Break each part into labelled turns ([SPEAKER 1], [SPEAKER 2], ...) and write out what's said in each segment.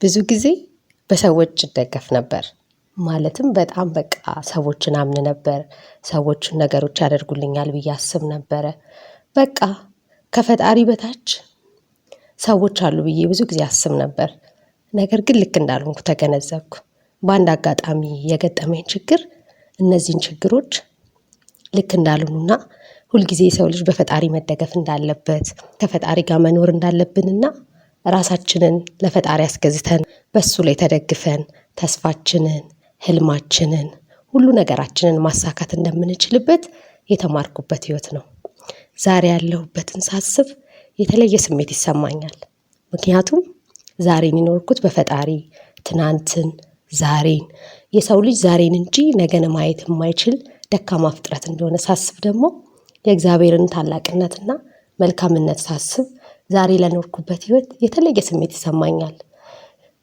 [SPEAKER 1] ብዙ ጊዜ በሰዎች እደገፍ ነበር። ማለትም በጣም በቃ ሰዎችን አምን ነበር። ሰዎችን ነገሮች ያደርጉልኛል ብዬ አስብ ነበረ። በቃ ከፈጣሪ በታች ሰዎች አሉ ብዬ ብዙ ጊዜ አስብ ነበር። ነገር ግን ልክ እንዳልሆንኩ ተገነዘብኩ። በአንድ አጋጣሚ የገጠመኝ ችግር እነዚህን ችግሮች ልክ እንዳልሆኑና ሁልጊዜ የሰው ልጅ በፈጣሪ መደገፍ እንዳለበት ከፈጣሪ ጋር መኖር እንዳለብንና ራሳችንን ለፈጣሪ አስገዝተን በሱ ላይ ተደግፈን ተስፋችንን ህልማችንን ሁሉ ነገራችንን ማሳካት እንደምንችልበት የተማርኩበት ህይወት ነው። ዛሬ ያለሁበትን ሳስብ የተለየ ስሜት ይሰማኛል። ምክንያቱም ዛሬን የኖርኩት በፈጣሪ ትናንትን ዛሬን የሰው ልጅ ዛሬን እንጂ ነገን ማየት የማይችል ደካማ ፍጥረት እንደሆነ ሳስብ ደግሞ የእግዚአብሔርን ታላቅነትና መልካምነት ሳስብ ዛሬ ለኖርኩበት ህይወት የተለየ ስሜት ይሰማኛል።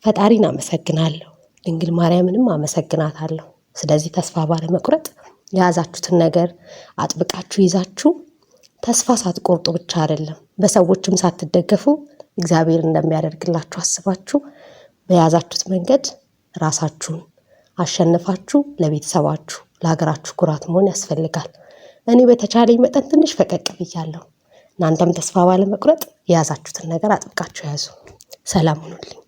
[SPEAKER 1] ፈጣሪን አመሰግናለሁ። ድንግል ማርያምንም አመሰግናታለሁ። ስለዚህ ተስፋ ባለመቁረጥ የያዛችሁትን ነገር አጥብቃችሁ ይዛችሁ ተስፋ ሳትቆርጡ ብቻ አይደለም በሰዎችም ሳትደገፉ እግዚአብሔር እንደሚያደርግላችሁ አስባችሁ በያዛችሁት መንገድ ራሳችሁን አሸንፋችሁ ለቤተሰባችሁ ለሀገራችሁ ኩራት መሆን ያስፈልጋል። እኔ በተቻለኝ መጠን ትንሽ ፈቀቅ ብያለሁ። እናንተም ተስፋ ባለመቁረጥ የያዛችሁትን ነገር አጥብቃችሁ ያዙ። ሰላም ሁኑልኝ።